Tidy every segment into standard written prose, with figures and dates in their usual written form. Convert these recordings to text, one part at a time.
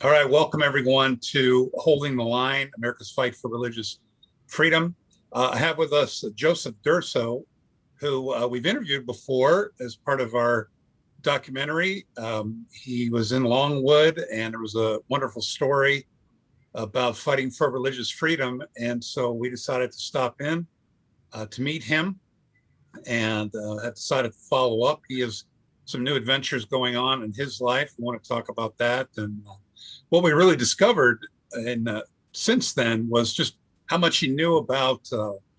All right, welcome everyone to Holding the Line, America's Fight for Religious Freedom. I have with us Joseph Durso, who we've interviewed before as part of our documentary. He was in Longwood, and there was a wonderful story about fighting for religious freedom. And so we decided to stop in to meet him and have decided to follow up. He has some new adventures going on in his life. We want to talk about that. And what we really discovered since then was just how much he knew about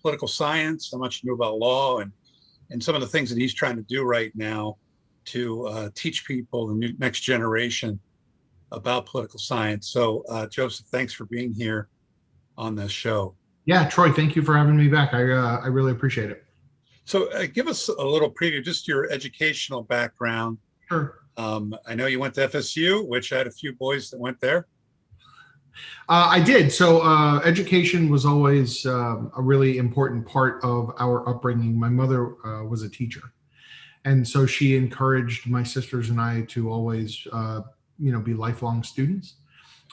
political science, how much he knew about law, and some of the things that he's trying to do right now to teach people, the next generation, about political science. So, Joseph, thanks for being here on this show. Yeah, Troy, thank you for having me back. I really appreciate it. So give us a little preview, just your educational background. Sure. I know you went to FSU, which I had a few boys that went there. I did. So education was always a really important part of our upbringing. My mother was a teacher. And so she encouraged my sisters and I to always, be lifelong students.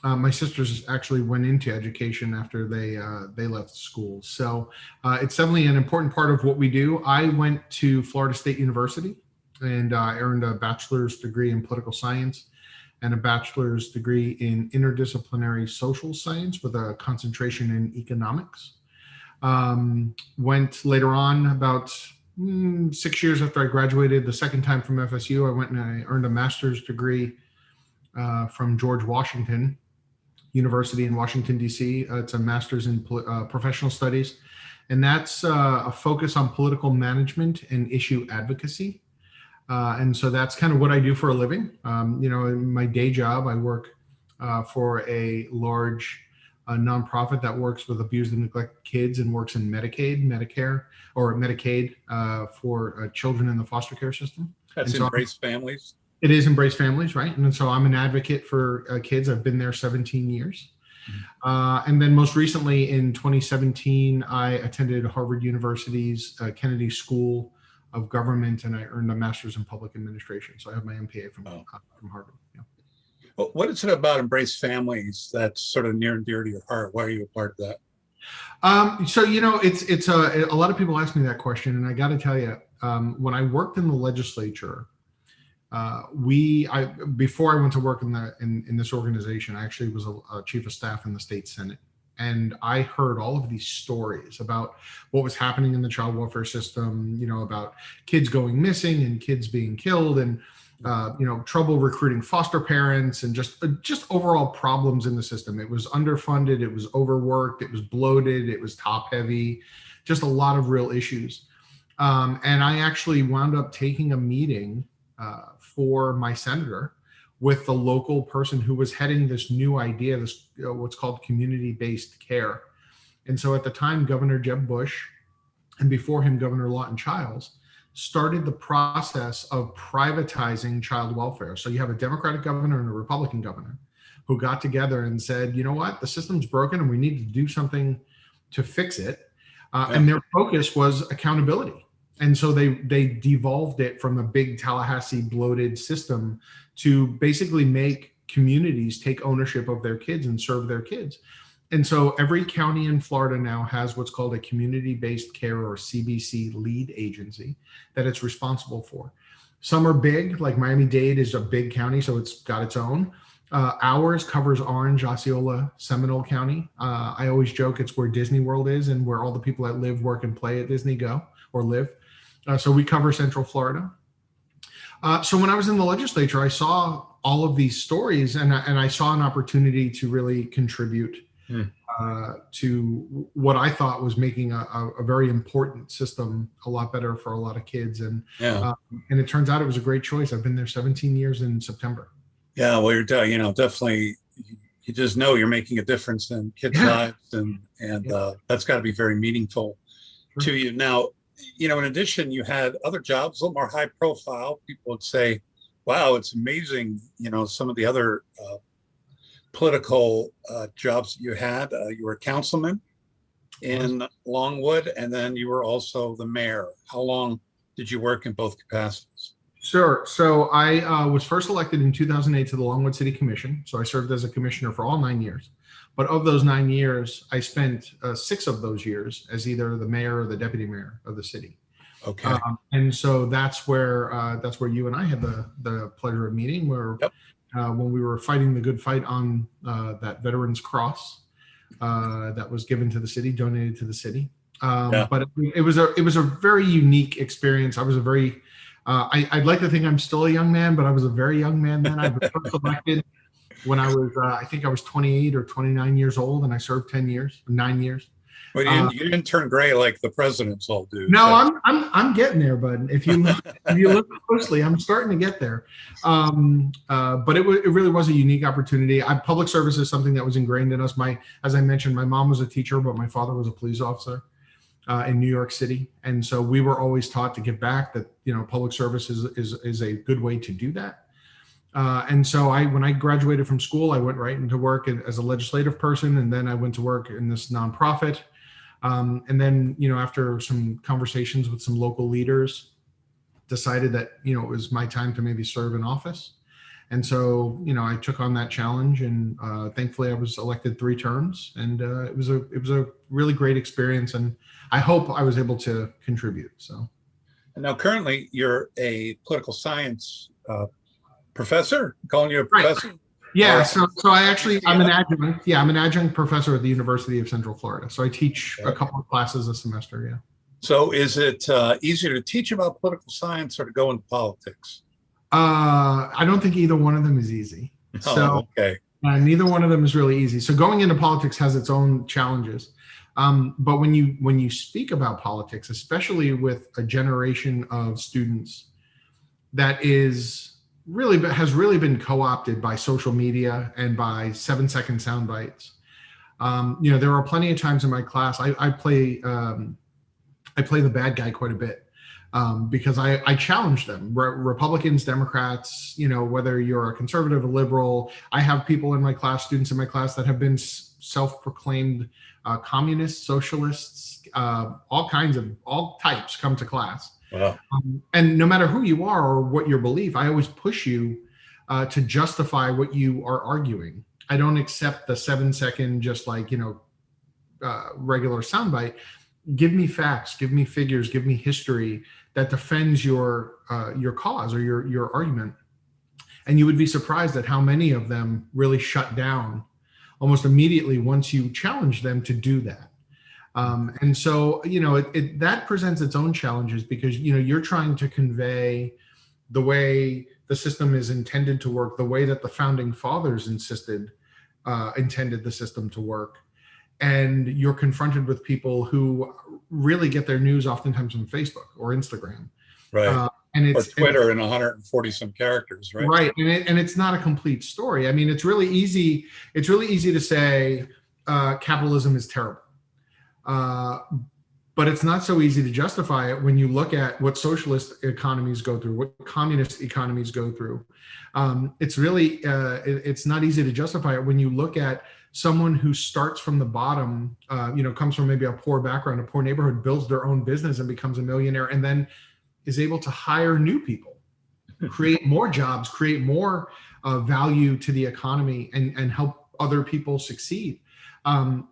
My sisters actually went into education after they left school. So it's definitely an important part of what we do. I went to Florida State University, and I earned a bachelor's degree in political science and a bachelor's degree in interdisciplinary social science with a concentration in economics. Went later on, about 6 years after I graduated the second time from FSU, I went and I earned a master's degree from George Washington University in Washington, D.C. It's a master's in professional studies, and that's a focus on political management and issue advocacy. And so that's kind of what I do for a living. In my day job, I work for a large nonprofit that works with abused and neglected kids and works in Medicaid, Medicare, or Medicaid for children in the foster care system. That's Embrace Families. It is Embrace Families, right? And so I'm an advocate for kids. I've been there 17 years. Mm-hmm. And then most recently in 2017, I attended Harvard University's Kennedy School of Government, and I earned a master's in public administration. So I have my MPA from Harvard. Yeah. Well, what is it about Embrace Families that's sort of near and dear to your heart? Why are you a part of that? It's a lot of people ask me that question, and I got to tell you, when I worked in the legislature, before I went to work in this organization, I actually was a chief of staff in the state Senate. And I heard all of these stories about what was happening in the child welfare system, about kids going missing and kids being killed, and trouble recruiting foster parents, and just overall problems in the system. It was underfunded, it was overworked, it was bloated, it was top heavy, just a lot of real issues. And I actually wound up taking a meeting for my senator with the local person who was heading this new idea, this what's called community-based care. And so at the time, Governor Jeb Bush, and before him, Governor Lawton Chiles, started the process of privatizing child welfare. So you have a Democratic governor and a Republican governor who got together and said, you know what, the system's broken and we need to do something to fix it. And their focus was accountability. And so they devolved it from a big Tallahassee bloated system to basically make communities take ownership of their kids and serve their kids. And so every county in Florida now has what's called a community-based care, or CBC, lead agency that it's responsible for. Some are big, like Miami-Dade is a big county, so it's got its own. Ours covers Orange, Osceola, Seminole County. I always joke it's where Disney World is and where all the people that live, work, and play at Disney go or live. So we cover Central Florida. So when I was in the legislature, I saw all of these stories, and I saw an opportunity to really contribute to what I thought was making a very important system a lot better for a lot of kids. And it turns out it was a great choice. I've been there 17 years in September. Yeah, well, you're definitely, you just know you're making a difference in kids' lives, and that's got to be very meaningful to you. Now, in addition, you had other jobs, a little more high profile. People would say, wow, it's amazing, some of the other political jobs that you had. You were a councilman in Longwood, and then you were also the mayor. How long did you work in both capacities? Sure. So I was first elected in 2008 to the Longwood City Commission. So I served as a commissioner for all 9 years. But of those 9 years, I spent 6 of those years as either the mayor or the deputy mayor of the city. Okay. And so that's where you and I had the pleasure of meeting, where Yep. when we were fighting the good fight on that Veterans Cross that was given to the city, donated to the city. Yeah. But it was a very unique experience. I was a very I'd like to think I'm still a young man, but I was a very young man then. I was first elected when I was I think I was 28 or 29 years old, and I served 9 years. Well, you didn't turn gray like the presidents all do. No, So. I'm getting there, bud. If you look closely, I'm starting to get there. But it really was a unique opportunity. Public service is something that was ingrained in us. As I mentioned, my mom was a teacher, but my father was a police officer in New York City, and so we were always taught to give back. That public service is a good way to do that. And so when I graduated from school, I went right into work as a legislative person, and then I went to work in this nonprofit. And then, after some conversations with some local leaders, decided that, it was my time to maybe serve in office. And so, I took on that challenge, and thankfully I was elected 3 terms, and it was a really great experience, and I hope I was able to contribute. So. And now currently you're a political science professor, I'm calling you a professor. Right. Yeah, so I'm an adjunct. Yeah, I'm an adjunct professor at the University of Central Florida. So I teach a couple of classes a semester. Yeah. So is it easier to teach about political science or to go into politics? I don't think either one of them is easy. So okay. Neither one of them is really easy. So going into politics has its own challenges. But when you speak about politics, especially with a generation of students that has really been co-opted by social media and by 7-second sound bites. There are plenty of times in my class I play the bad guy quite a bit because I challenge them. Republicans, Democrats, whether you're a conservative or liberal. I have people in my class, students in my class, that have been self-proclaimed communists, socialists, all types come to class. Wow. And no matter who you are or what your belief, I always push you to justify what you are arguing. I don't accept the 7-second, just regular soundbite. Give me facts, give me figures, give me history that defends your cause or your argument. And you would be surprised at how many of them really shut down almost immediately once you challenge them to do that. And so, that presents its own challenges because, you're trying to convey the way the system is intended to work, the way that the founding fathers intended the system to work. And you're confronted with people who really get their news oftentimes from Facebook or Instagram. Right. Or Twitter in 140 some characters, right? Right. And it's not a complete story. I mean, it's really easy to say capitalism is terrible. But it's not so easy to justify it when you look at what socialist economies go through, what communist economies go through. It's really, it's not easy to justify it when you look at someone who starts from the bottom, comes from maybe a poor background, a poor neighborhood, builds their own business and becomes a millionaire, and then is able to hire new people, create more jobs, create more value to the economy, and help other people succeed.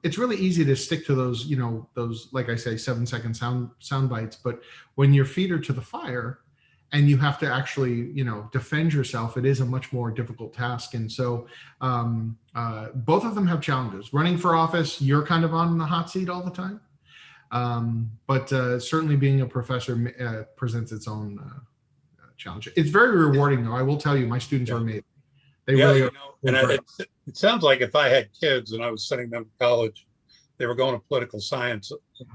It's really easy to stick to those, like I say, 7-second sound bites. But when your feet are to the fire and you have to actually, defend yourself, it is a much more difficult task. And so both of them have challenges. Running for office, you're kind of on the hot seat all the time. But certainly being a professor presents its own challenge. It's very rewarding, though. I will tell you, my students are amazing. They really are. And it sounds like if I had kids and I was sending them to college, they were going to political science,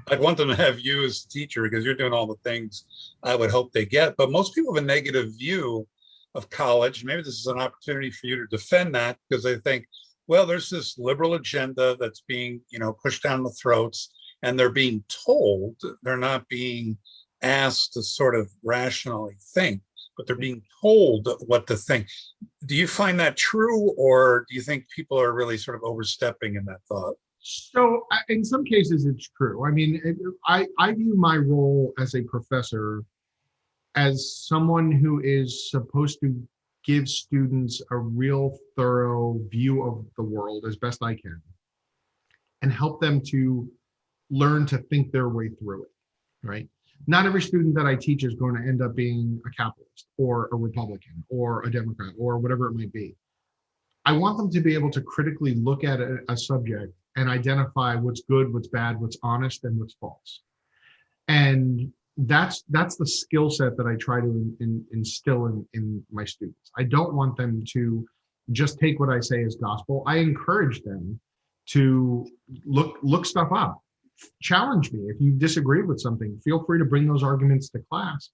I'd want them to have you as a teacher because you're doing all the things I would hope they get. But most people have a negative view of college. Maybe this is an opportunity for you to defend that because they think, well, there's this liberal agenda that's being, pushed down the throats, and they're being told, they're not being asked to sort of rationally think, but they're being told what to think. Do you find that true, or do you think people are really sort of overstepping in that thought? So in some cases, it's true. I mean, I view my role as a professor as someone who is supposed to give students a real thorough view of the world as best I can and help them to learn to think their way through it, right? Not every student that I teach is going to end up being a capitalist or a Republican or a Democrat or whatever it might be. I want them to be able to critically look at a subject and identify what's good, what's bad, what's honest, and what's false. And that's the skill set that I try to instill in my students. I don't want them to just take what I say as gospel. I encourage them to look stuff up, challenge me. If you disagree with something, feel free to bring those arguments to class,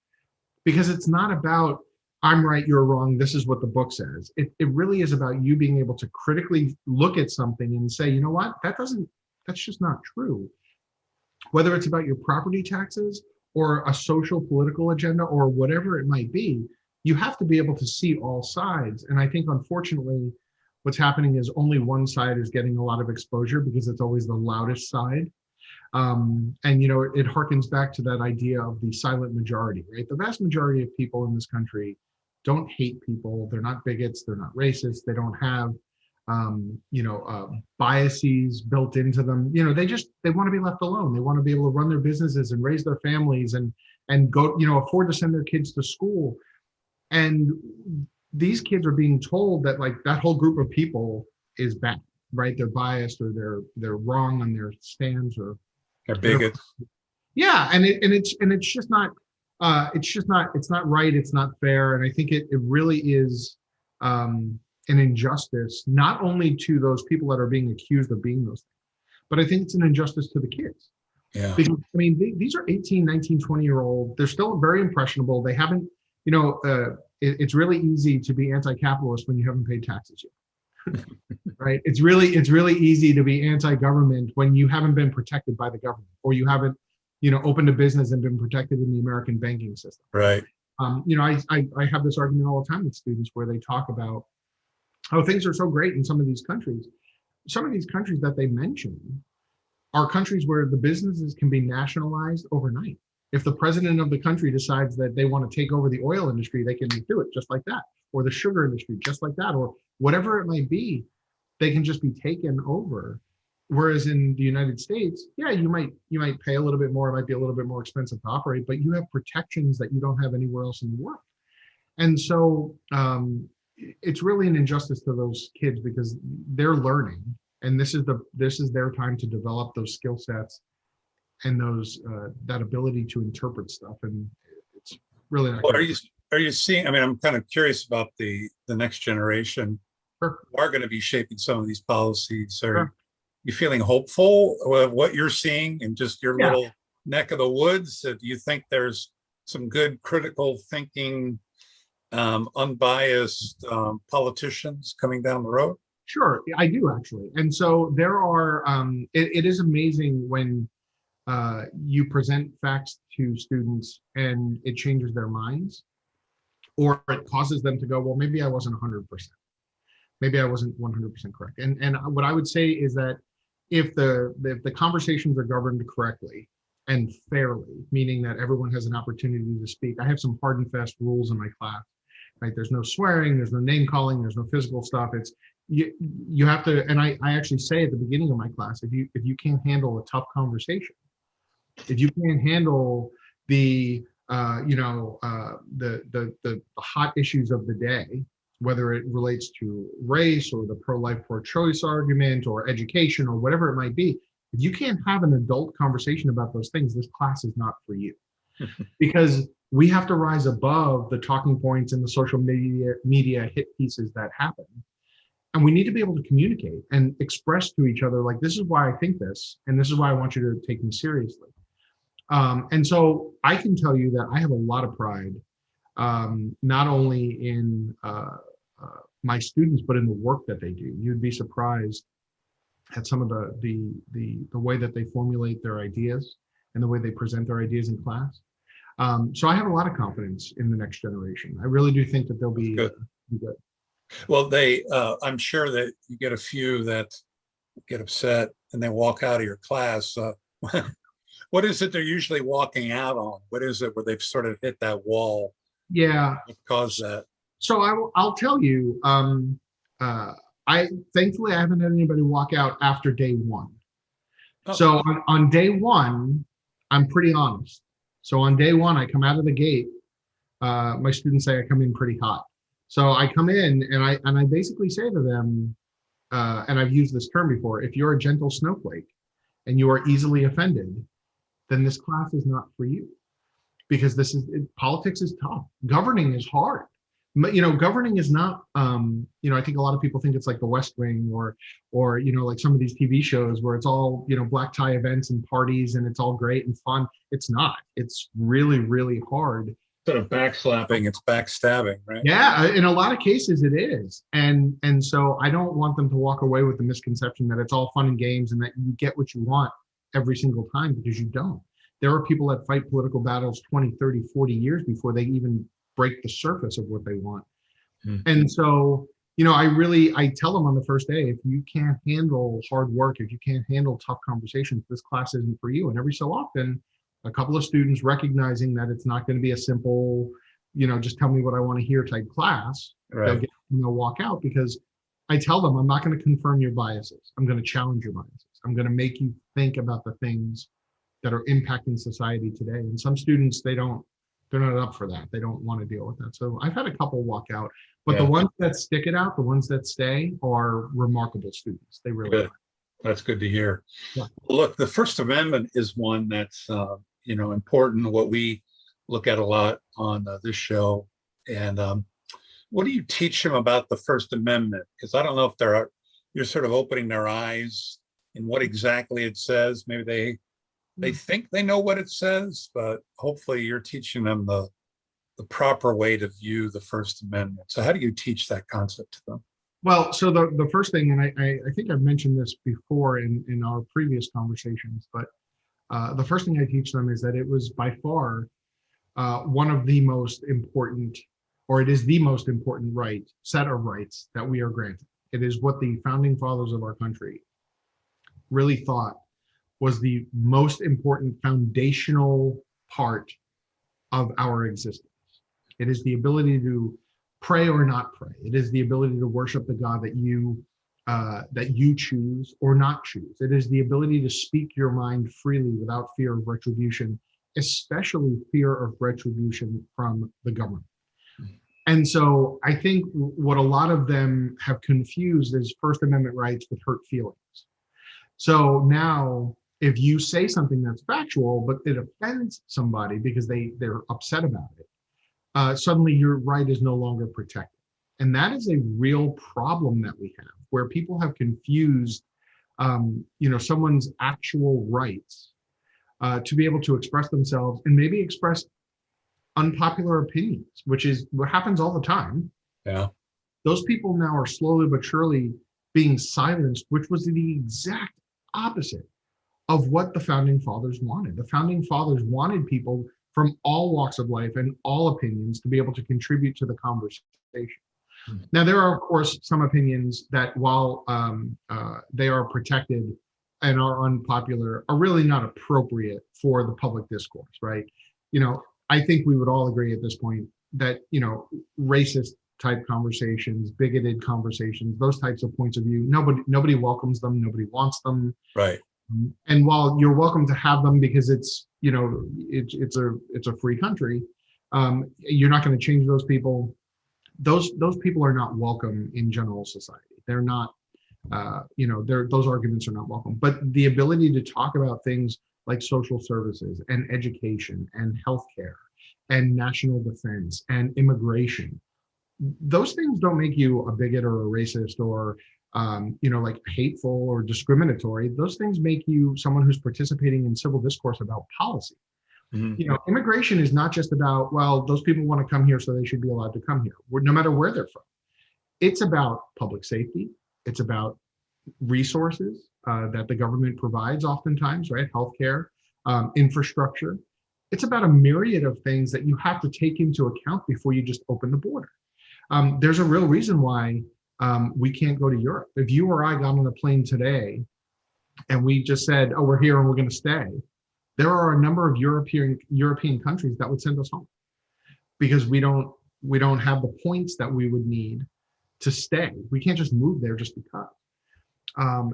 because it's not about I'm right, you're wrong, this is what the book says. It really is about you being able to critically look at something and say, you know what, that's just not true. Whether it's about your property taxes or a social political agenda or whatever it might be, you have to be able to see all sides. And I think, unfortunately, what's happening is only one side is getting a lot of exposure because it's always the loudest side. And, it harkens back to that idea of the silent majority, right? The vast majority of people in this country don't hate people. They're not bigots. They're not racist. They don't have, biases built into them. They want to be left alone. They want to be able to run their businesses and raise their families and go, afford to send their kids to school. And these kids are being told that like that whole group of people is bad, right? They're biased or they're wrong on their stands or they're bigots. Yeah, it's just not it's not right. It's not fair, and I think it really is an injustice, not only to those people that are being accused of being those things, but I think it's an injustice to the kids. Yeah. Because these are 18, 19, 20-year-old. They're still very impressionable. They haven't, it's really easy to be anti-capitalist when you haven't paid taxes yet. Right? It's really easy to be anti-government when you haven't been protected by the government, or you haven't, opened a business and been protected in the American banking system. Right. I have this argument all the time with students where they talk about how things are so great in some of these countries. Some of these countries that they mention are countries where the businesses can be nationalized overnight. If the president of the country decides that they want to take over the oil industry, they can do it just like that, or the sugar industry just like that, or whatever it might be, they can just be taken over. Whereas in the United States, yeah, you might pay a little bit more, it might be a little bit more expensive to operate, but you have protections that you don't have anywhere else in the world. And so it's really an injustice to those kids because they're learning, and this is their time to develop those skill sets and those that ability to interpret stuff. And it's really not. Well, are you seeing? I mean, I'm kind of curious about the next generation. Sure. Who are going to be shaping some of these policies. Are you feeling hopeful of what you're seeing in just your little neck of the woods? Do you think there's some good critical thinking, unbiased politicians coming down the road? Sure, I do actually. And so there are, it is amazing when you present facts to students and it changes their minds, or it causes them to go, well, maybe I wasn't 100%. Maybe I wasn't 100% correct. And what I would say is that if the conversations are governed correctly and fairly, meaning that everyone has an opportunity to speak. I have some hard and fast rules in my class, right? There's no swearing, there's no name calling, there's no physical stuff. It's you have to, and I actually say at the beginning of my class, if you can't handle a tough conversation, if you can't handle the hot issues of the day, whether it relates to race or the pro-life, pro-choice argument or education or whatever it might be, if you can't have an adult conversation about those things, this class is not for you. Because we have to rise above the talking points and the social media hit pieces that happen. And we need to be able to communicate and express to each other, like, this is why I think this, and this is why I want you to take me seriously. And so I can tell you that I have a lot of pride, not only in my students, but in the work that they do. You'd be surprised at some of the way that they formulate their ideas and the way they present their ideas in class. So I have a lot of confidence in the next generation. I really do think that they'll be good. Well, I'm sure that you get a few that get upset and then walk out of your class. What is it they're usually walking out on? What is it where they've sort of hit that wall? Yeah. What caused that? So I'll tell you, I thankfully I haven't had anybody walk out after day one. Oh, So on day one, I'm pretty honest. So on day one, I come out of the gate. My students say I come in pretty hot. So I come in and I basically say to them, and I've used this term before, if you're a gentle snowflake and you are easily offended, then this class is not for you, because politics is tough. Governing is hard. Governing is not, I think a lot of people think it's like the West Wing or, like some of these TV shows where it's all, black tie events and parties and it's all great and fun. It's not. It's really, really hard. Instead of backslapping, it's backstabbing, right? Yeah, in a lot of cases it is. And so I don't want them to walk away with the misconception that it's all fun and games and that you get what you want every single time, because you don't. There are people that fight political battles 20, 30, 40 years before they even break the surface of what they want. And so, I tell them on the first day, if you can't handle hard work, if you can't handle tough conversations, this class isn't for you. And every so often, a couple of students recognizing that it's not going to be a simple, just tell me what I want to hear type class, right. They'll walk out, because I tell them I'm not going to confirm your biases. I'm going to challenge your biases. I'm going to make you think about the things that are impacting society today. And some students, they're not up for that. They don't want to deal with that. So I've had a couple walk out, but the ones that stick it out, the ones that stay, are remarkable students. They really are. That's good to hear. Yeah. Look, the First Amendment is one that's, important, what we look at a lot on this show. And what do you teach them about the First Amendment? Because I don't know if you're sort of opening their eyes in what exactly it says. Maybe they think they know what it says, but hopefully you're teaching them the proper way to view the First Amendment. So how do you teach that concept to them? Well, so the first thing, and I think I've mentioned this before in our previous conversations, but the first thing I teach them is that it was by far one of the most important, or it is the most important set of rights that we are granted. It is what the founding fathers of our country really thought was the most important foundational part of our existence. It is the ability to pray or not pray. It is the ability to worship the God that you choose or not choose. It is the ability to speak your mind freely without fear of retribution, especially fear of retribution from the government. And so I think what a lot of them have confused is First Amendment rights with hurt feelings. So now, if you say something that's factual, but it offends somebody because they're upset about it, suddenly your right is no longer protected. And that is a real problem that we have, where people have confused, someone's actual rights to be able to express themselves and maybe express unpopular opinions, which is what happens all the time. Yeah. Those people now are slowly but surely being silenced, which was the exact opposite of what the founding fathers wanted. The founding fathers wanted people from all walks of life and all opinions to be able to contribute to the conversation. Now, there are, of course, some opinions that, while they are protected and are unpopular, are really not appropriate for the public discourse, right? I think we would all agree at this point that, racist type conversations, bigoted conversations, those types of points of view, nobody welcomes them, nobody wants them. Right. And while you're welcome to have them because it's a free country, you're not going to change those people. Those people are not welcome in general society. They're not, those arguments are not welcome. But the ability to talk about things like social services and education and healthcare and national defense and immigration, those things don't make you a bigot or a racist or like hateful or discriminatory. Those things make you someone who's participating in civil discourse about policy. Mm-hmm. Immigration is not just about, well, those people want to come here, so they should be allowed to come here, no matter where they're from. It's about public safety. It's about resources that the government provides oftentimes, right? Healthcare, infrastructure. It's about a myriad of things that you have to take into account before you just open the border. There's a real reason why we can't go to Europe. If you or I got on a plane today and we just said, oh, we're here and we're going to stay, There are a number of European countries that would send us home because we don't have the points that we would need to stay. We can't just move there just because.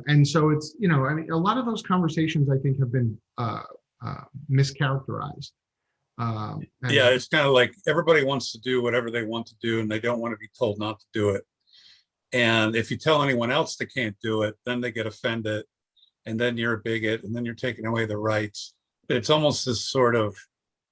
And so it's, I mean, a lot of those conversations I think have been mischaracterized. Yeah, it's kind of like everybody wants to do whatever they want to do, and they don't want to be told not to do it. And if you tell anyone else they can't do it, then they get offended, and then you're a bigot, and then you're taking away their rights. It's almost this sort of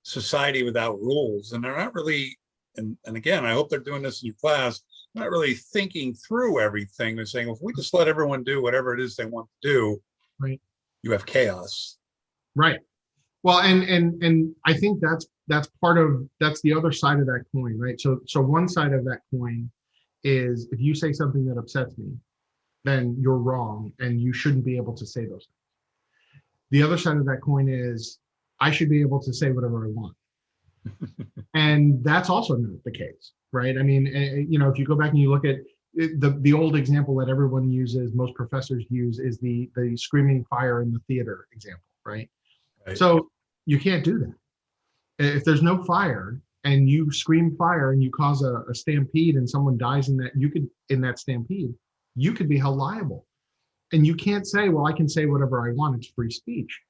society without rules, and they're not really. And again, I hope they're doing this in your class. Not really thinking through everything. They're saying, well, if we just let everyone do whatever it is they want to do, right, you have chaos. Right. Well, and I think that's the other side of that coin, right? So one side of that coin is if you say something that upsets me, then you're wrong and you shouldn't be able to say those things. The other side of that coin is I should be able to say whatever I want. And that's also not the case, right? I mean, if you go back and you look at the old example that everyone uses, most professors use, is the screaming fire in the theater example, right? So you can't do that. If there's no fire and you scream fire and you cause a stampede and someone dies in that stampede, you could be held liable. And you can't say, well, I can say whatever I want. It's free speech.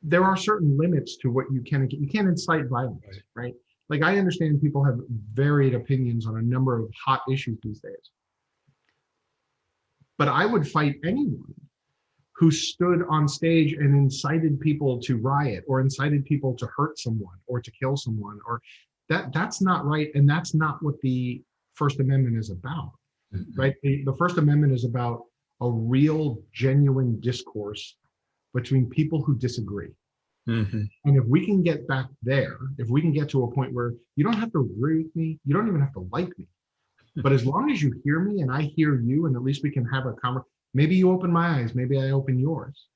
There are certain limits to what you can and you can't incite violence, right? Like I understand people have varied opinions on a number of hot issues these days. But I would fight anyone who stood on stage and incited people to riot or incited people to hurt someone or to kill someone, or that's not right. And that's not what the First Amendment is about, right? The First Amendment is about a real, genuine discourse between people who disagree. And if we can get back there, if we can get to a point where you don't have to agree with me, you don't even have to like me, but as long as you hear me and I hear you, and at least we can have a conversation. Maybe you open my eyes, maybe I open yours.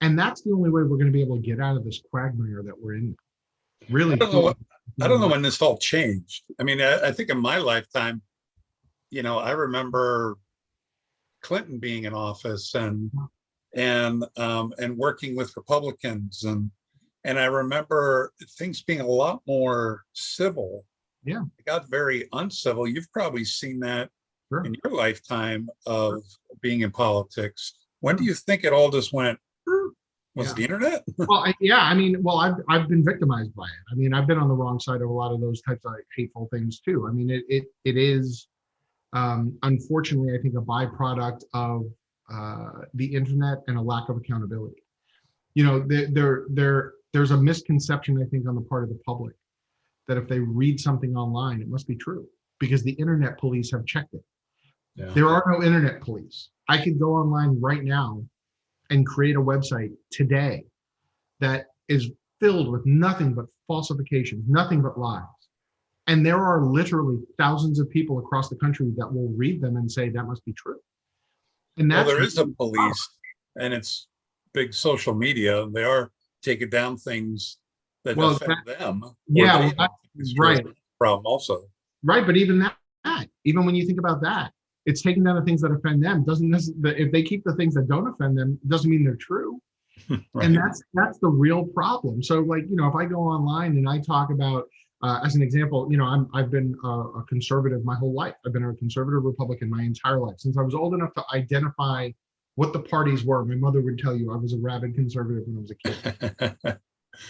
And that's the only way we're going to be able to get out of this quagmire that we're in. Really. I don't know when this all changed. I mean, I think in my lifetime, I remember Clinton being in office and working with Republicans, and I remember things being a lot more civil. Yeah. It got very uncivil. You've probably seen that in your lifetime of being in politics. When do you think it all just went? Was it the internet? Well, I've been victimized by it. I mean, I've been on the wrong side of a lot of those types of hateful things too. I mean, it is unfortunately, I think, a byproduct of the internet and a lack of accountability. There's a misconception, I think, on the part of the public that if they read something online, it must be true because the internet police have checked it. Yeah. There are no internet police. I could go online right now and create a website today that is filled with nothing but falsifications, nothing but lies. And there are literally thousands of people across the country that will read them and say that must be true. And that's there is a police, and it's big social media. They are taking down things that affect them. Yeah, right. Problem also. Right, but even even when you think about that, it's taking down the things that offend them. If they keep the things that don't offend them, it doesn't mean they're true. Right. And that's the real problem. So, if I go online and I talk about, as an example, I've been a conservative my whole life. I've been a conservative Republican my entire life since I was old enough to identify what the parties were. My mother would tell you I was a rabid conservative when I was a kid.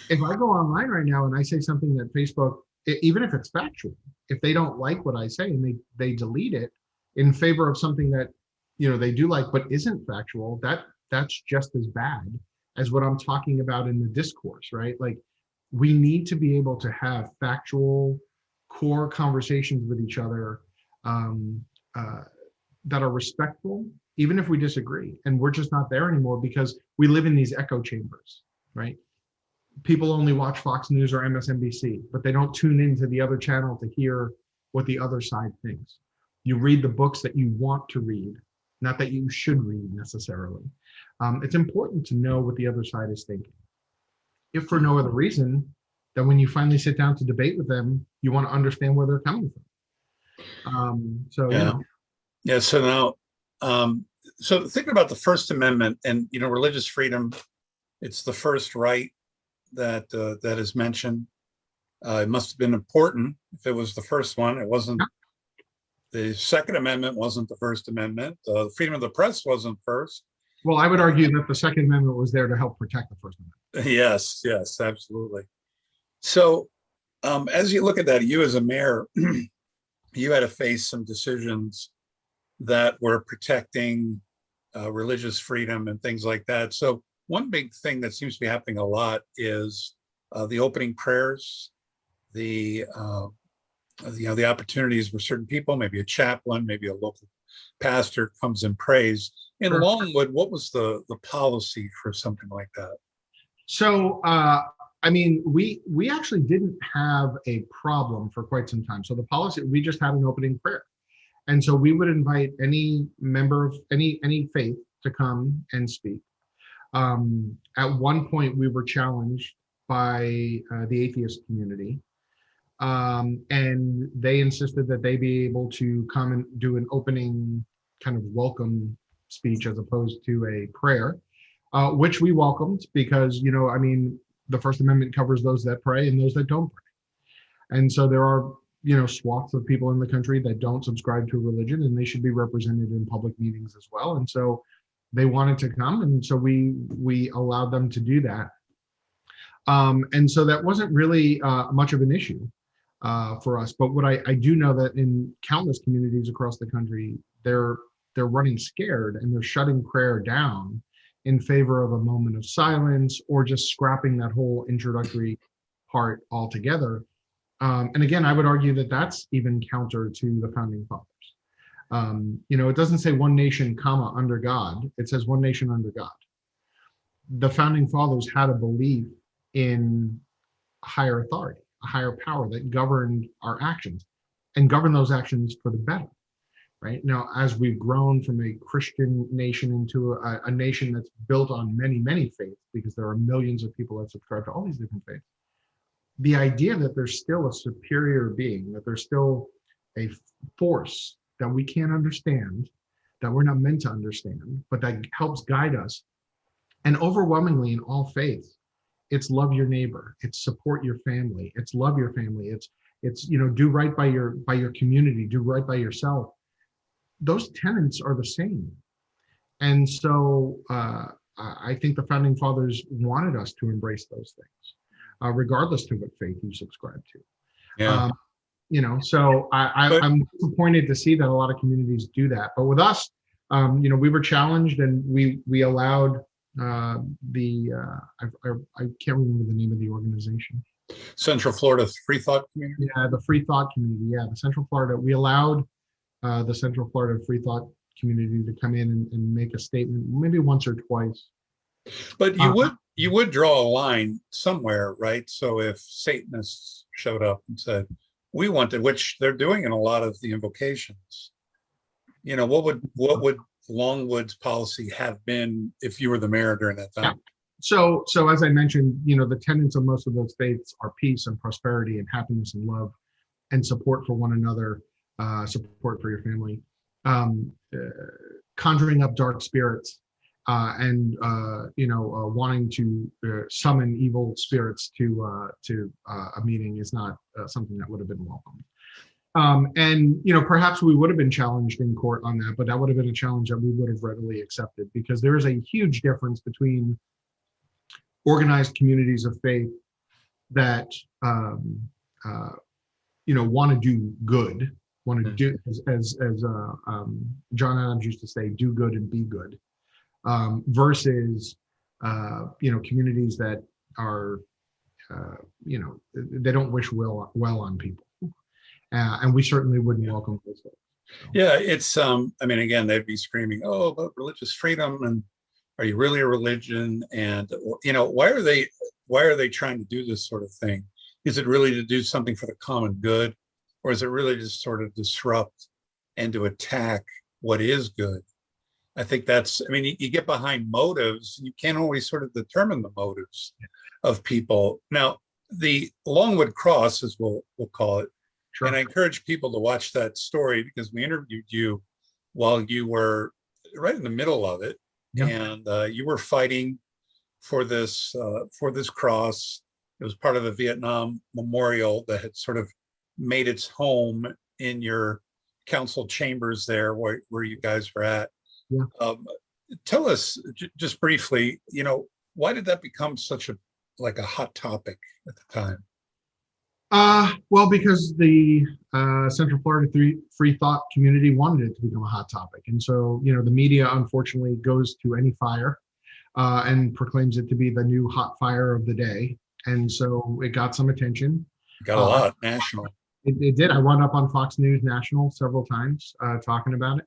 If I go online right now and I say something that Facebook, even if it's factual, if they don't like what I say and they delete it in favor of something that they do like but isn't factual, that's just as bad as what I'm talking about in the discourse, right? Like, we need to be able to have factual core conversations with each other that are respectful, even if we disagree. And we're just not there anymore because we live in these echo chambers, right? People only watch Fox News or MSNBC, but they don't tune into the other channel to hear what the other side thinks. You read the books that you want to read, not that you should read necessarily. It's important to know what the other side is thinking. If for no other reason, then when you finally sit down to debate with them, you want to understand where they're coming from. Yeah. So now, so thinking about the First Amendment and religious freedom, It's the first right that is mentioned. It must have been important if it was the first one. It wasn't. The Second Amendment wasn't the First Amendment. The freedom of the press wasn't first. Well, I would argue that the Second Amendment was there to help protect the First Amendment. Yes, yes, absolutely. So, as you look at that, you as a mayor, you had to face some decisions that were protecting religious freedom and things like that. So, one big thing that seems to be happening a lot is the opening prayers, the the opportunities where certain people, maybe a chaplain, maybe a local pastor, comes and prays. In Sure. Longwood, what was the policy for something like that? So, I mean, we actually didn't have a problem for quite some time. So the policy, we just had an opening prayer. And so we would invite any member of any faith to come and speak. At one point, we were challenged by the atheist community, and they insisted that they be able to come and do an opening kind of welcome speech as opposed to a prayer, which we welcomed because, I mean, the First Amendment covers those that pray and those that don't pray. And so there are, swaths of people in the country that don't subscribe to a religion, and they should be represented in public meetings as well. And so they wanted to come, and so we allowed them to do that. And so that wasn't really much of an issue for us. But what I do know that in countless communities across the country, they're running scared and they're shutting prayer down in favor of a moment of silence or just scrapping that whole introductory part altogether. And again, I would argue that that's even counter to the founding fathers. It doesn't say one nation, comma, under God. It says one nation under God. The founding fathers had a belief in a higher authority, a higher power that governed our actions and governed those actions for the better. Right now, as we've grown from a Christian nation into a nation that's built on many, many faiths, because there are millions of people that subscribe to all these different faiths, the idea that there's still a superior being, that there's still a force that we can't understand, that we're not meant to understand, but that helps guide us. And overwhelmingly in all faiths, it's love your neighbor, it's support your family, it's love your family, it's do right by your community, do right by yourself. Those tenets are the same. And so I think the founding fathers wanted us to embrace those things, regardless to what faith you subscribe to. Yeah. So I'm disappointed to see that a lot of communities do that. But with us, we were challenged, and we allowed I can't remember the name of the organization. Central Florida Free Thought Community? Yeah, the Free Thought Community. Yeah, the Central Florida. We allowed the Central Florida Free Thought Community to come in and make a statement, maybe once or twice. But you would draw a line somewhere, right? So if Satanists showed up and said, we wanted, which they're doing in a lot of the invocations, what would Longwood's policy have been if you were the mayor during that time? Yeah. So as I mentioned, the tenets of most of those faiths are peace and prosperity and happiness and love and support for one another, support for your family, conjuring up dark spirits, and wanting to summon evil spirits to a meeting is not something that would have been welcomed. And perhaps we would have been challenged in court on that, but that would have been a challenge that we would have readily accepted, because there is a huge difference between organized communities of faith that want to do good, want to do as John Adams used to say, do good and be good, versus communities that are they don't wish well on people. And we certainly wouldn't welcome those folks. So. Yeah, it's again, they'd be screaming, oh, about religious freedom, and are you really a religion? And why are they trying to do this sort of thing? Is it really to do something for the common good, or is it really to sort of disrupt and to attack what is good? I think that's, you get behind motives, you can't always sort of determine the motives of people. Now, the Longwood Cross, as we'll call it, sure. And I encourage people to watch that story, because we interviewed you while you were right in the middle of it. Yeah. And you were fighting for this cross. It was part of a Vietnam memorial that had sort of made its home in your council chambers there, where you guys were at. Yeah. Tell us just briefly, why did that become such a hot topic at the time? Well, because the Central Florida free thought community wanted it to become a hot topic. And so, the media unfortunately goes to any fire and proclaims it to be the new hot fire of the day. And so it got some attention. Got a lot national. It did. I wound up on Fox News National several times talking about it.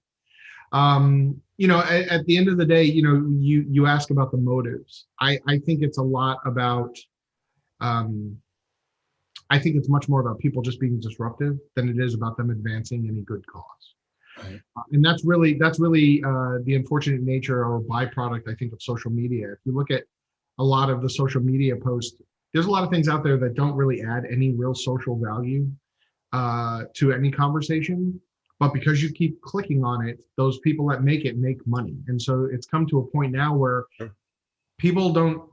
At the end of the day, you ask about the motives. I think it's a lot about, I think it's much more about people just being disruptive than it is about them advancing any good cause. Right. And that's really the unfortunate nature or byproduct, I think, of social media. If you look at a lot of the social media posts, there's a lot of things out there that don't really add any real social value to any conversation. But because you keep clicking on it, those people that make it make money. And so it's come to a point now where people don't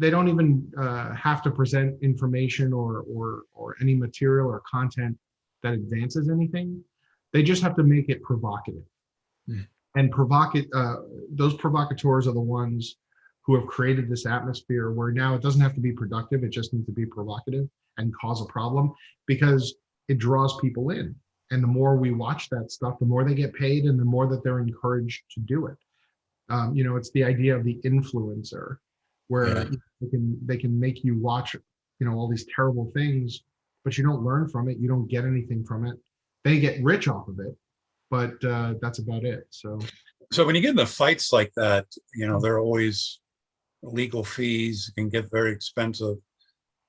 even have to present information or any material or content that advances anything. They just have to make it provocative. And those provocateurs are the ones who have created this atmosphere where now it doesn't have to be productive, it just needs to be provocative and cause a problem because it draws people in. And the more we watch that stuff, the more they get paid and the more that they're encouraged to do it. It's the idea of the influencer where they can make you watch, all these terrible things, but you don't learn from it. You don't get anything from it. They get rich off of it, but that's about it. So when you get into fights like that, there are always legal fees, can get very expensive.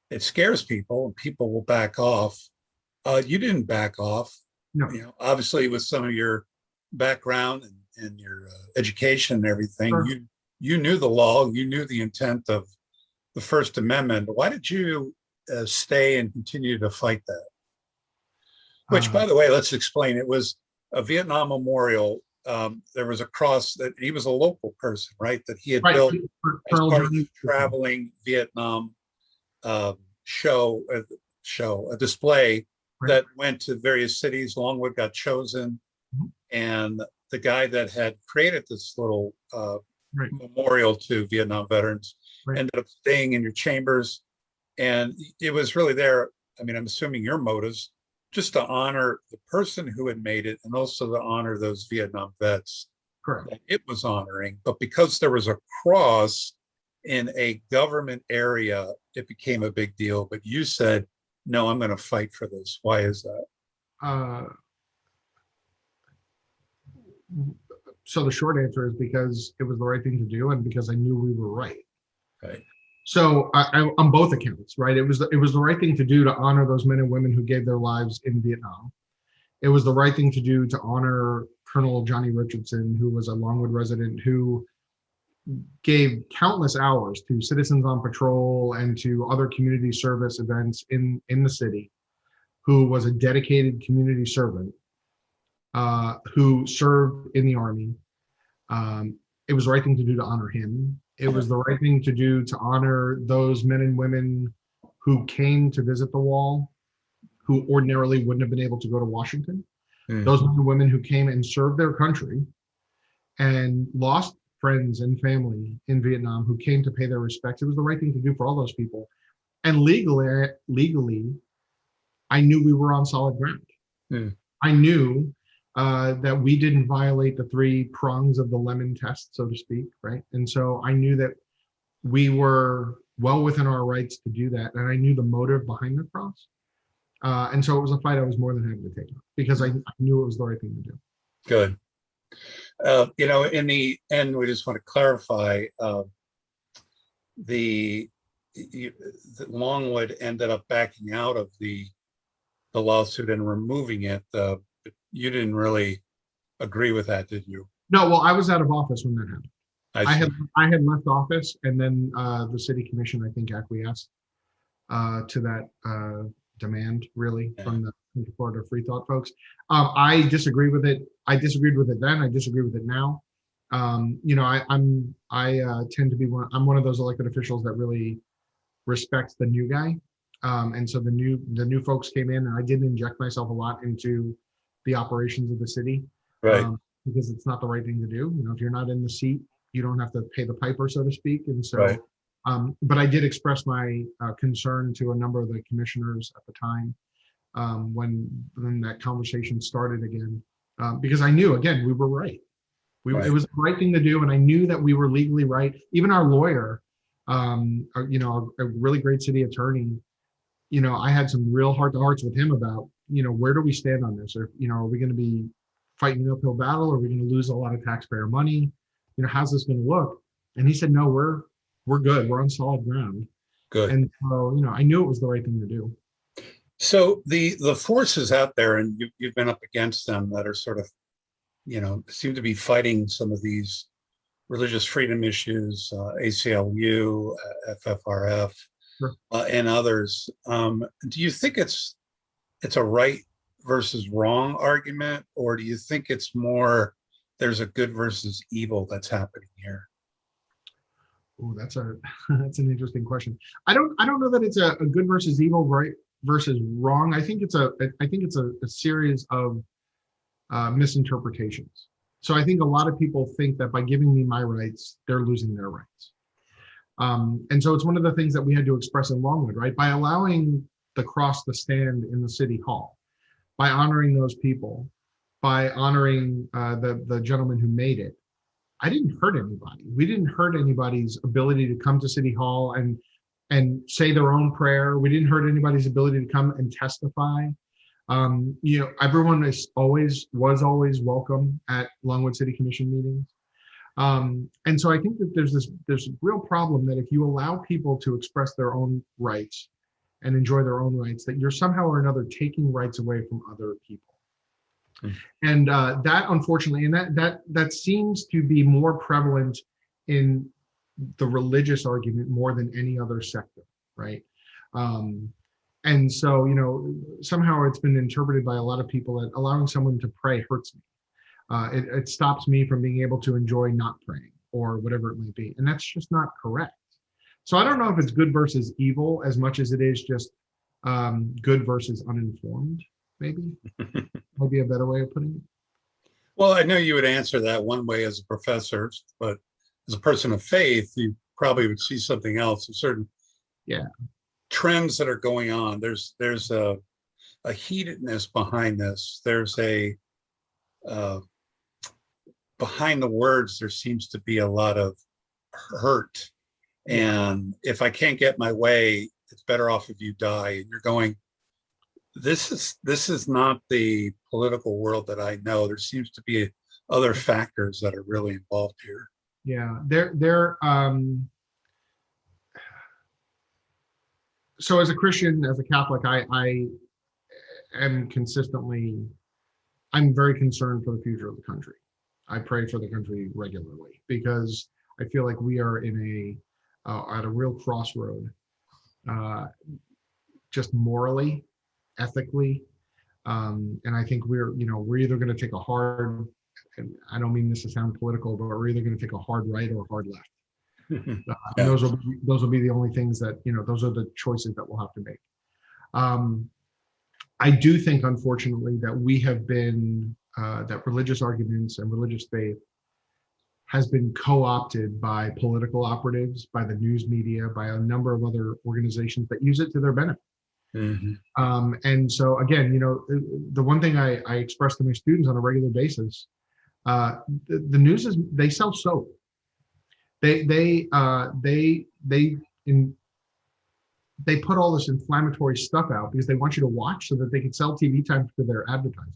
It scares people and people will back off. You didn't back off. No. Obviously with some of your background and your education and everything, Sure. You knew the law, you knew the intent of the First Amendment. Why did you stay and continue to fight that? Which, by the way, let's explain. It was a Vietnam memorial. There was a cross that he was a local person, right? That he had built as part of the traveling Vietnam show, a display that went to various cities. Longwood got chosen, and the guy that had created this little memorial to Vietnam veterans ended up staying in your chambers, and it was really there. I mean, I'm assuming your motives just to honor the person who had made it, and also to honor those Vietnam vets. Correct. That it was honoring, but because there was a cross in a government area, it became a big deal. But you said, no, I'm going to fight for this. Why is that? So the short answer is because it was the right thing to do and because I knew we were right. Right. So I on both accounts, right? It was the right thing to do to honor those men and women who gave their lives in Vietnam. It was the right thing to do to honor Colonel Johnny Richardson, who was a Longwood resident who gave countless hours to Citizens on Patrol and to other community service events in the city, who was a dedicated community servant, who served in the Army. It was the right thing to do to honor him. It was the right thing to do to honor those men and women who came to visit the wall, who ordinarily wouldn't have been able to go to Washington. Those men and women who came and served their country and lost friends and family in Vietnam, who came to pay their respects. It was the right thing to do for all those people. And legally, I knew we were on solid ground. I knew that we didn't violate the 3 prongs of the lemon test, so to speak, right? And so I knew that we were well within our rights to do that. And I knew the motive behind the cross. And so it was a fight I was more than happy to take because I knew it was the right thing to do. Good. In the end, we just want to clarify the Longwood ended up backing out of the lawsuit and removing it. You didn't really agree with that, did you? No, well, I was out of office when that happened. I had left office, and then the city commission, I think, acquiesced to that demand, really, from the Florida Free Thought folks. I disagree with it. I disagreed with it then. I disagree with it now. I tend to be I'm one of those elected officials that really respects the new guy. And so the new folks came in, and I didn't inject myself a lot into the operations of the city, Right. because it's not the right thing to do. If you're not in the seat, you don't have to pay the piper, so to speak. And Right. so, but I did express my concern to a number of the commissioners at the time, when that conversation started again, because I knew, again, we were right. It Right. was the right thing to do, and I knew that we were legally right. Even our lawyer, a really great city attorney, I had some real heart to hearts with him about, where do we stand on this? Or, are we going to be fighting an uphill battle? Or are we going to lose a lot of taxpayer money? How's this going to look? And he said, no, we're good. We're on solid ground. Good. And so, I knew it was the right thing to do. So the forces out there, and you've been up against them, that are sort of, seem to be fighting some of these religious freedom issues, ACLU, FFRF, Sure. And others. Do you think it's a right versus wrong argument, or do you think it's more there's a good versus evil that's happening here? Oh, that's an interesting question. I don't know that it's a good versus evil, right versus wrong. I think it's a series of misinterpretations. So I think a lot of people think that by giving me my rights, they're losing their rights. And so it's one of the things that we had to express in Longwood, right? By allowing the cross to stand in the city hall, by honoring those people, by honoring the gentleman who made it, I didn't hurt anybody. We didn't hurt anybody's ability to come to City Hall and say their own prayer. We didn't hurt anybody's ability to come and testify. Everyone was always welcome at Longwood City Commission meetings. And so I think that there's a real problem that if you allow people to express their own rights and enjoy their own rights, that you're somehow or another taking rights away from other people. And that, unfortunately, and that seems to be more prevalent in the religious argument more than any other sector, right? And so, somehow it's been interpreted by a lot of people that allowing someone to pray hurts me. It stops me from being able to enjoy not praying or whatever it may be. And that's just not correct. So I don't know if it's good versus evil as much as it is just good versus uninformed, maybe. Maybe a better way of putting it. Well, I know you would answer that one way as a professor, but as a person of faith, you probably would see something else. There's certain trends that are going on. There's a heatedness behind this. There's a behind the words, there seems to be a lot of hurt. And if I can't get my way, it's better off if you die. And you're going, this is not the political world that I know. There seems to be other factors that are really involved here. Yeah, so as a Christian, as a Catholic, I am I'm very concerned for the future of the country. I pray for the country regularly because I feel like we are at a real crossroad, just morally, ethically, and I think we're either going to take a hard, and I don't mean this to sound political, but we're either going to take a hard right or a hard left. And those will be the only things that those are the choices that we'll have to make. I do think, unfortunately, that we have been that religious arguments and religious faith has been co-opted by political operatives, by the news media, by a number of other organizations that use it to their benefit. Mm-hmm. And so again, the one thing I express to my students on a regular basis, the news is they sell soap. They put all this inflammatory stuff out because they want you to watch so that they can sell TV time to their advertisers.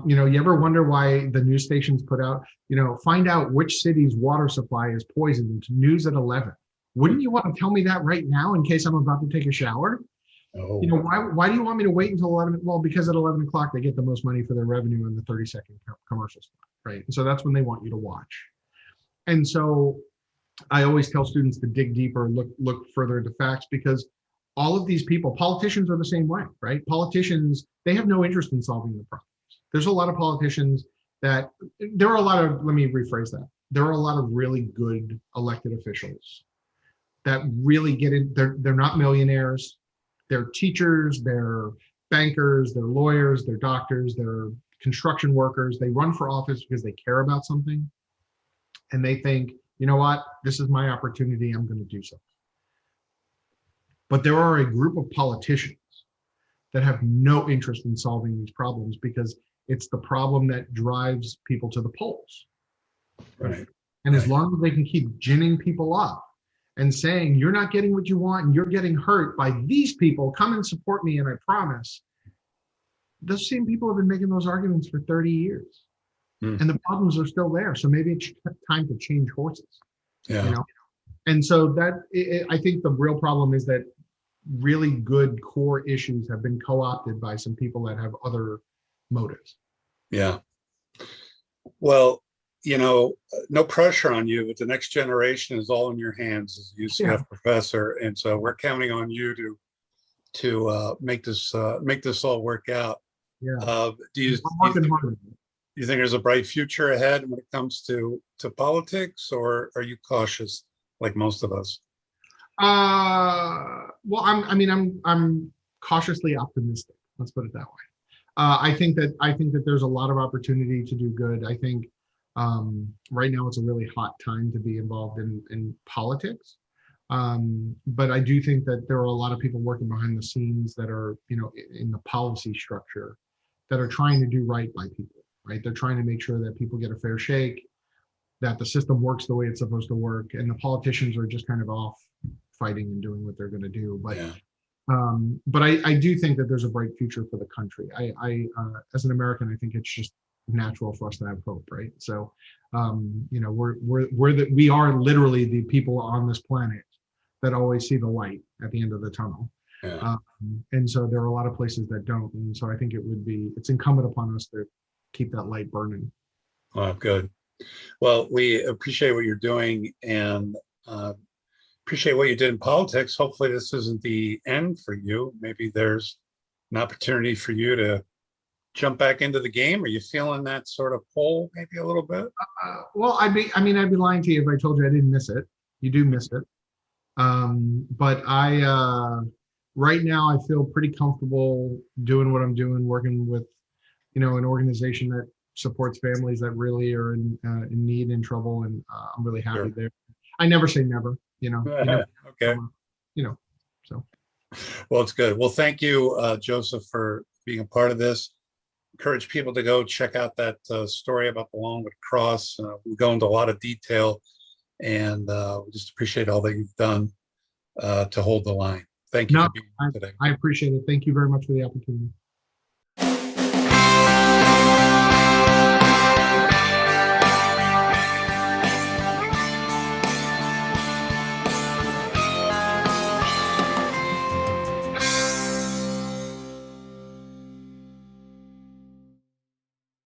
You ever wonder why the news stations put out, find out which city's water supply is poisoned, news at 11. Wouldn't you want to tell me that right now in case I'm about to take a shower? Oh. Why do you want me to wait until 11? Well, because at 11 o'clock, they get the most money for their revenue in the 30-second commercial spot, right? And so that's when they want you to watch. And so I always tell students to dig deeper, look further into facts, because all of these people, politicians are the same way, right? Politicians, they have no interest in solving the problems. There's a lot of politicians that there are a lot of, let me rephrase that. There are a lot of really good elected officials that really get in. They're not millionaires. They're teachers, they're bankers, they're lawyers, they're doctors, they're construction workers. They run for office because they care about something. And they think, you know what, this is my opportunity, I'm going to do something. But there are a group of politicians that have no interest in solving these problems because it's the problem that drives people to the polls. Right. And as long as they can keep ginning people up and saying, you're not getting what you want and you're getting hurt by these people, come and support me and I promise. Those same people have been making those arguments for 30 years. And the problems are still there. So maybe it's time to change horses. Yeah. You know? And so I think the real problem is that really good core issues have been co-opted by some people that have other motives. Yeah. Well, no pressure on you, but the next generation is all in your hands as a UCF professor. And so we're counting on you to make this all work out. Yeah. Do you think there's a bright future ahead when it comes to politics, or are you cautious like most of us? Well, I'm cautiously optimistic. Let's put it that way. I think that there's a lot of opportunity to do good. I think right now it's a really hot time to be involved in politics. But I do think that there are a lot of people working behind the scenes that are, in the policy structure that are trying to do right by people, right? They're trying to make sure that people get a fair shake, that the system works the way it's supposed to work, and the politicians are just kind of off fighting and doing what they're going to do. But I do think that there's a bright future for the country. I as an American, I think it's just natural for us to have hope, right? So, we are literally the people on this planet that always see the light at the end of the tunnel. Yeah. And so there are a lot of places that don't. And so I think it's incumbent upon us to keep that light burning. Oh, good. Well, we appreciate what you're doing and appreciate what you did in politics. Hopefully this isn't the end for you. Maybe there's an opportunity for you to jump back into the game. Are you feeling that sort of pull maybe a little bit? Well, I'd be lying to you if I told you I didn't miss it. You do miss it. But right now I feel pretty comfortable doing what I'm doing, working with, an organization that supports families that really are in need and trouble. And I'm really happy there. I never say never, Okay. So. Well, it's good. Well, thank you, Joseph, for being a part of this. Encourage people to go check out that story about the Longwood Cross. We go into a lot of detail, and we just appreciate all that you've done to hold the line. Thank you for being here today. I appreciate it. Thank you very much for the opportunity.